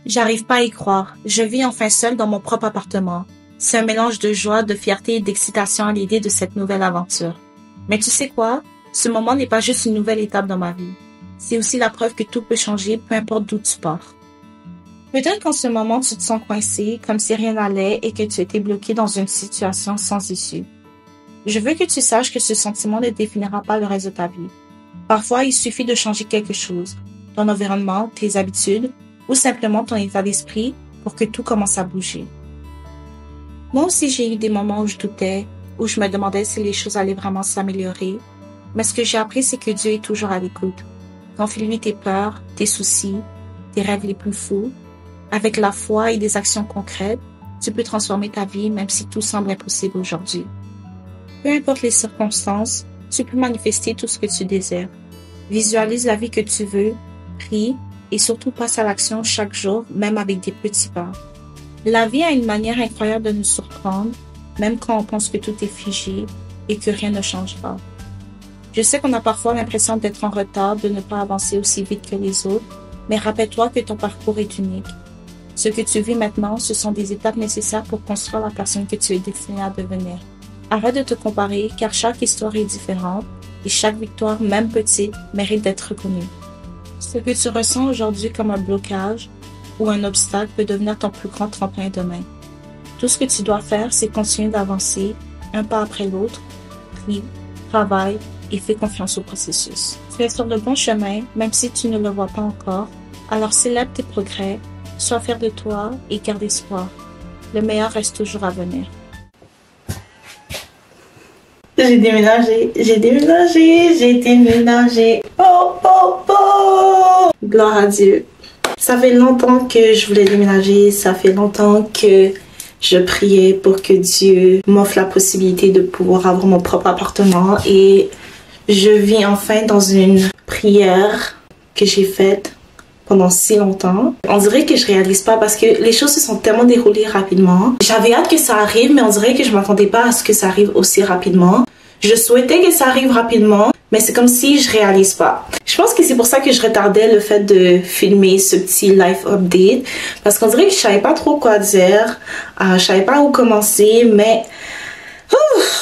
J'arrive pas à y croire. Je vis enfin seule dans mon propre appartement. C'est un mélange de joie, de fierté et d'excitation à l'idée de cette nouvelle aventure. Mais tu sais quoi? Ce moment n'est pas juste une nouvelle étape dans ma vie. C'est aussi la preuve que tout peut changer, peu importe d'où tu pars. Peut-être qu'en ce moment, tu te sens coincé, comme si rien n'allait et que tu étais bloqué dans une situation sans issue. Je veux que tu saches que ce sentiment ne définira pas le reste de ta vie. Parfois, il suffit de changer quelque chose, ton environnement, tes habitudes, ou simplement ton état d'esprit pour que tout commence à bouger. Moi aussi, j'ai eu des moments où je doutais, où je me demandais si les choses allaient vraiment s'améliorer, mais ce que j'ai appris, c'est que Dieu est toujours à l'écoute. Confie-lui tes peurs, tes soucis, tes rêves les plus fous. Avec la foi et des actions concrètes, tu peux transformer ta vie même si tout semble impossible aujourd'hui. Peu importe les circonstances, tu peux manifester tout ce que tu désires. Visualise la vie que tu veux, prie et surtout passe à l'action chaque jour, même avec des petits pas. La vie a une manière incroyable de nous surprendre, même quand on pense que tout est figé et que rien ne changera. Je sais qu'on a parfois l'impression d'être en retard, de ne pas avancer aussi vite que les autres, mais rappelle-toi que ton parcours est unique. Ce que tu vis maintenant, ce sont des étapes nécessaires pour construire la personne que tu es destinée à devenir. Arrête de te comparer, car chaque histoire est différente et chaque victoire, même petite, mérite d'être reconnue. Ce que tu ressens aujourd'hui comme un blocage ou un obstacle peut devenir ton plus grand tremplin demain. Tout ce que tu dois faire, c'est continuer d'avancer, un pas après l'autre, prie, travaille et fais confiance au processus. Tu es sur le bon chemin, même si tu ne le vois pas encore, alors célèbre tes progrès, sois fier de toi et garde espoir. Le meilleur reste toujours à venir. J'ai déménagé. Oh, oh, oh! Gloire à Dieu. Ça fait longtemps que je voulais déménager. Ça fait longtemps que je priais pour que Dieu m'offre la possibilité de pouvoir avoir mon propre appartement. Et je vis enfin dans une prière que j'ai faite pendant si longtemps. On dirait que je réalise pas parce que les choses se sont tellement déroulées rapidement. J'avais hâte que ça arrive, mais on dirait que je m'attendais pas à ce que ça arrive aussi rapidement. Je souhaitais que ça arrive rapidement, mais c'est comme si je réalise pas. Je pense que c'est pour ça que je retardais le fait de filmer ce petit life update, parce qu'on dirait que je savais pas trop quoi dire, je savais pas où commencer, mais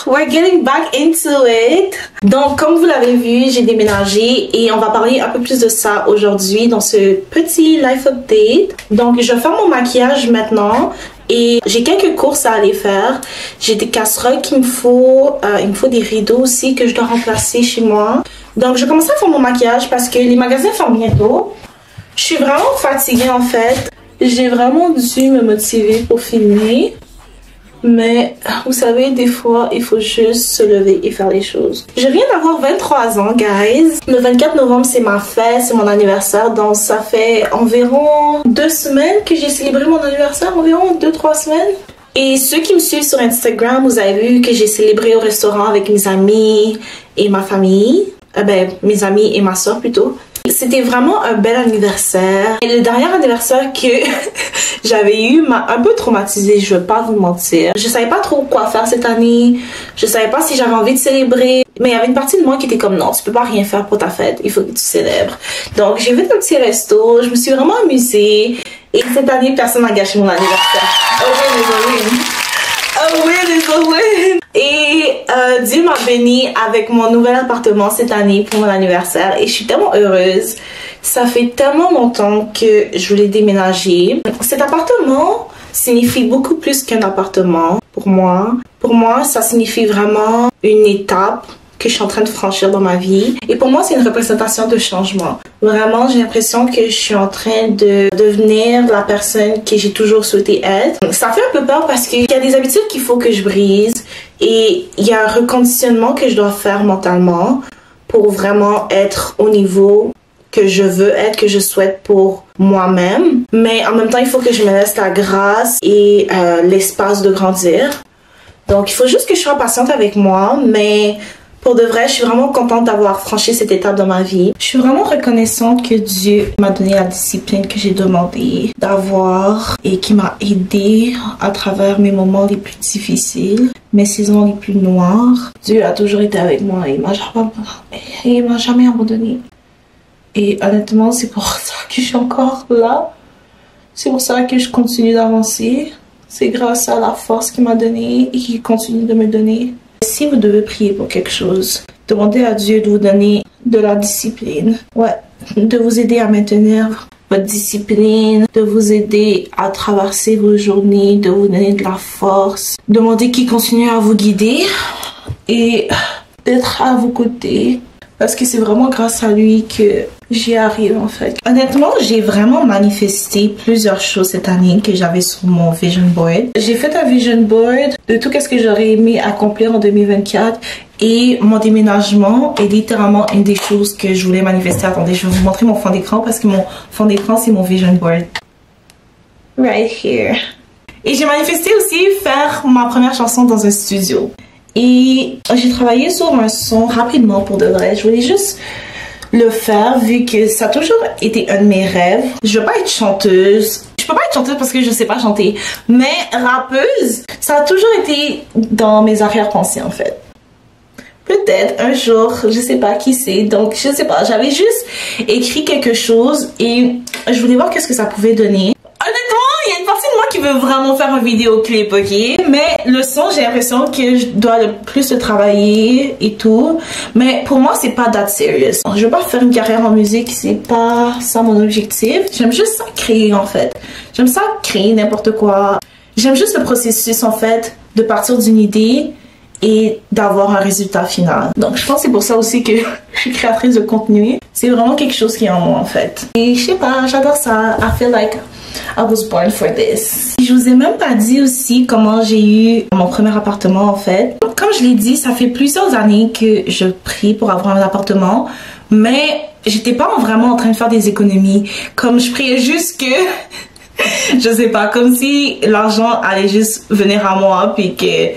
we're getting back into it. Donc, comme vous l'avez vu, j'ai déménagé et on va parler un peu plus de ça aujourd'hui dans ce petit life update. Donc, je vais faire mon maquillage maintenant et j'ai quelques courses à aller faire. J'ai des casseroles qu'il me faut. Il me faut des rideaux aussi que je dois remplacer chez moi. Donc, je vais commencer à faire mon maquillage parce que les magasins ferment bientôt. Je suis vraiment fatiguée en fait. J'ai vraiment dû me motiver pour filmer. Mais vous savez, des fois, il faut juste se lever et faire les choses. Je viens d'avoir 23 ans, guys. Le 24 novembre, c'est ma fête, c'est mon anniversaire. Donc, ça fait environ 2 semaines que j'ai célébré mon anniversaire. Environ 2-3 semaines. Et ceux qui me suivent sur Instagram, vous avez vu que j'ai célébré au restaurant avec mes amis et ma famille. Mes amis et ma soeur plutôt. C'était vraiment un bel anniversaire. Et le dernier anniversaire que j'avais eu m'a un peu traumatisée, je vais pas vous mentir. Je savais pas trop quoi faire cette année. Je savais pas si j'avais envie de célébrer. Mais il y avait une partie de moi qui était comme non, tu peux pas rien faire pour ta fête, il faut que tu célèbres. Donc j'ai fait un petit resto, je me suis vraiment amusée. Et cette année, personne n'a gâché mon anniversaire. Oh win is a win! Et Dieu m'a béni avec mon nouvel appartement cette année pour mon anniversaire et je suis tellement heureuse. Ça fait tellement longtemps que je voulais déménager. Cet appartement signifie beaucoup plus qu'un appartement pour moi. Pour moi, ça signifie vraiment une étape que je suis en train de franchir dans ma vie. Et pour moi, c'est une représentation de changement. Vraiment, j'ai l'impression que je suis en train de devenir la personne que j'ai toujours souhaité être. Ça fait un peu peur parce qu'il y a des habitudes qu'il faut que je brise et il y a un reconditionnement que je dois faire mentalement pour vraiment être au niveau que je veux être, que je souhaite pour moi-même. Mais en même temps, il faut que je me laisse la grâce et l'espace de grandir. Donc, il faut juste que je sois patiente avec moi, mais pour de vrai, je suis vraiment contente d'avoir franchi cette étape dans ma vie. Je suis vraiment reconnaissante que Dieu m'a donné la discipline que j'ai demandé d'avoir et qui m'a aidée à travers mes moments les plus difficiles, mes saisons les plus noires. Dieu a toujours été avec moi et il m'a jamais abandonnée. Et honnêtement, c'est pour ça que je suis encore là. C'est pour ça que je continue d'avancer. C'est grâce à la force qu'il m'a donnée et qu'il continue de me donner. Si vous devez prier pour quelque chose, demandez à Dieu de vous donner de la discipline. Ouais, de vous aider à maintenir votre discipline, de vous aider à traverser vos journées, de vous donner de la force. Demandez qu'il continue à vous guider et d'être à vos côtés. Parce que c'est vraiment grâce à lui que j'y arrive en fait. Honnêtement, j'ai vraiment manifesté plusieurs choses cette année que j'avais sur mon vision board. J'ai fait un vision board de tout ce que j'aurais aimé accomplir en 2024 et mon déménagement est littéralement une des choses que je voulais manifester. Attendez, je vais vous montrer mon fond d'écran parce que mon fond d'écran c'est mon vision board. Right here. Et j'ai manifesté aussi faire ma première chanson dans un studio. Et j'ai travaillé sur un son rapidement pour de vrai. Je voulais juste le faire vu que ça a toujours été un de mes rêves. Je veux pas être chanteuse. Je peux pas être chanteuse parce que je sais pas chanter. Mais rappeuse, ça a toujours été dans mes arrière-pensées en fait. Peut-être un jour, je sais pas qui c'est. Donc je sais pas, j'avais juste écrit quelque chose et je voulais voir qu'est-ce que ça pouvait donner. Honnêtement, il y a une partie de moi qui veut vraiment faire un vidéoclip, ok? Mais le son, j'ai l'impression que je dois le plus le travailler et tout. Mais pour moi, c'est pas that serious. Je veux pas faire une carrière en musique, c'est pas ça mon objectif. J'aime juste ça créer en fait. J'aime ça créer n'importe quoi. J'aime juste le processus en fait de partir d'une idée et d'avoir un résultat final. Donc je pense que c'est pour ça aussi que je suis créatrice de contenu. C'est vraiment quelque chose qui est en moi en fait. Et je sais pas, j'adore ça. I feel like I was born for this. Je vous ai même pas dit aussi comment j'ai eu mon premier appartement en fait. Comme je l'ai dit, ça fait plusieurs années que je prie pour avoir un appartement, mais j'étais pas vraiment en train de faire des économies. Comme je priais juste que, je sais pas, comme si l'argent allait juste venir à moi puis que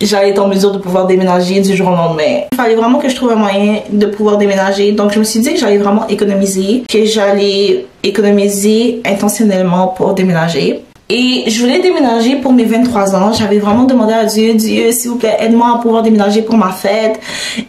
j'allais être en mesure de pouvoir déménager du jour au lendemain. Il fallait vraiment que je trouve un moyen de pouvoir déménager. Donc je me suis dit que j'allais vraiment économiser, que j'allais économiser intentionnellement pour déménager. Et je voulais déménager pour mes 23 ans. J'avais vraiment demandé à Dieu, Dieu, s'il vous plaît, aide-moi à pouvoir déménager pour ma fête.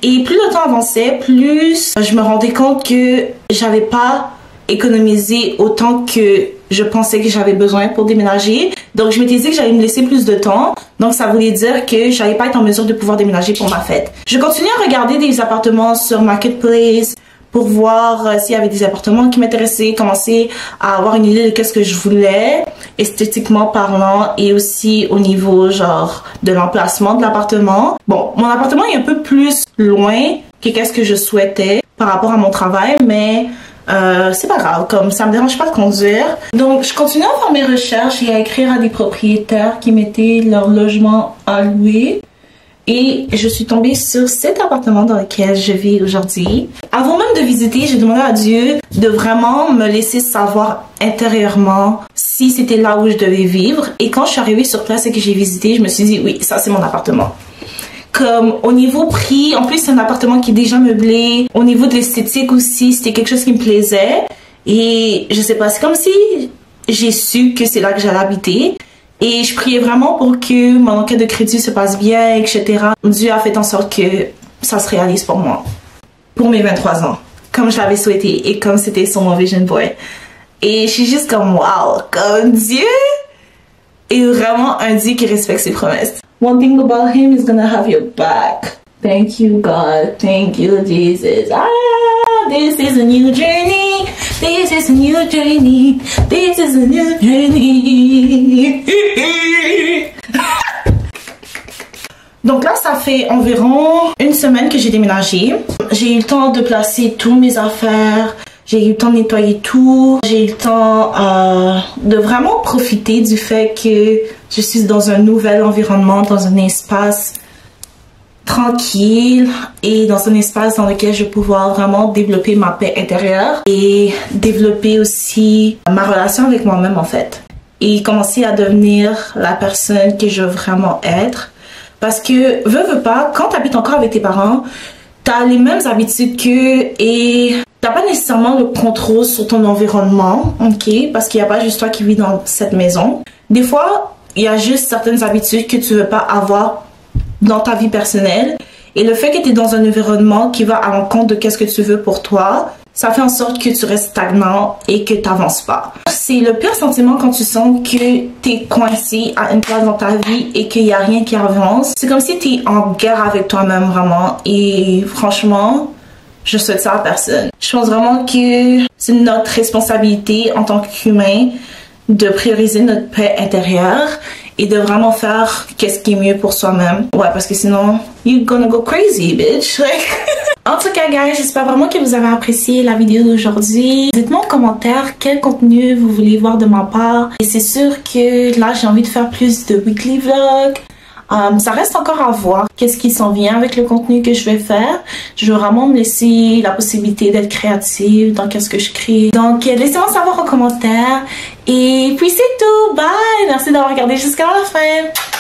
Et plus le temps avançait, plus je me rendais compte que j'avais pas économisé autant que je pensais que j'avais besoin pour déménager. Donc je m'étais dit que j'allais me laisser plus de temps. Donc ça voulait dire que j'allais pas être en mesure de pouvoir déménager pour ma fête. Je continuais à regarder des appartements sur Marketplace pour voir s'il y avait des appartements qui m'intéressaient, commencer à avoir une idée de qu'est-ce que je voulais, esthétiquement parlant et aussi au niveau genre de l'emplacement de l'appartement. Bon, mon appartement est un peu plus loin que qu'est-ce que je souhaitais par rapport à mon travail, mais c'est pas grave, comme ça me dérange pas de conduire. Donc je continue à faire mes recherches et à écrire à des propriétaires qui mettaient leur logement à louer. Et je suis tombée sur cet appartement dans lequel je vis aujourd'hui. Avant même de visiter, j'ai demandé à Dieu de vraiment me laisser savoir intérieurement si c'était là où je devais vivre. Et quand je suis arrivée sur place et que j'ai visité, je me suis dit oui, ça c'est mon appartement. Comme au niveau prix, en plus c'est un appartement qui est déjà meublé. Au niveau de l'esthétique aussi, c'était quelque chose qui me plaisait. Et je sais pas, c'est comme si j'ai su que c'est là que j'allais habiter. Et je priais vraiment pour que mon enquête de crédit se passe bien, etc. Dieu a fait en sorte que ça se réalise pour moi. Pour mes 23 ans. Comme je l'avais souhaité et comme c'était sur mon vision board. Et je suis juste comme wow, comme Dieu est vraiment un Dieu qui respecte ses promesses. One thing about him is gonna have your back. Thank you God, thank you Jesus. Ah, this is a new journey. This is a new journey. This is a new journey. Donc là, ça fait environ une semaine que j'ai déménagé. J'ai eu le temps de placer tous mes affaires. J'ai eu le temps de nettoyer tout. J'ai eu le temps de vraiment profiter du fait que je suis dans un nouvel environnement, dans un espace tranquille et dans un espace dans lequel je vais pouvoir vraiment développer ma paix intérieure et développer aussi ma relation avec moi-même en fait. Et commencer à devenir la personne que je veux vraiment être. Parce que, veux pas, quand tu habites encore avec tes parents, tu as les mêmes habitudes qu'eux et t'as pas nécessairement le contrôle sur ton environnement, ok? Parce qu'il n'y a pas juste toi qui vis dans cette maison. Des fois, il y a juste certaines habitudes que tu veux pas avoir dans ta vie personnelle. Et le fait que tu es dans un environnement qui va à l'encontre de qu'est-ce que tu veux pour toi, ça fait en sorte que tu restes stagnant et que tu n'avances pas. c'est le pire sentiment quand tu sens que t'es coincé à une place dans ta vie et qu'il y a rien qui avance. C'est comme si t'es en guerre avec toi-même vraiment. Et franchement, je souhaite ça à personne. Je pense vraiment que c'est notre responsabilité en tant qu'humain de prioriser notre paix intérieure et de vraiment faire qu'est-ce qui est mieux pour soi-même. Ouais, parce que sinon, you're gonna go crazy, bitch. En tout cas, guys, j'espère vraiment que vous avez apprécié la vidéo d'aujourd'hui. Dites-moi en commentaire quel contenu vous voulez voir de ma part. Et c'est sûr que là, j'ai envie de faire plus de weekly vlogs. Ça reste encore à voir qu'est-ce qui s'en vient avec le contenu que je vais faire. Je veux vraiment me laisser la possibilité d'être créative dans qu'est-ce que je crée. Donc, laissez-moi savoir en commentaire. Et puis c'est tout. Bye! Merci d'avoir regardé jusqu'à la fin.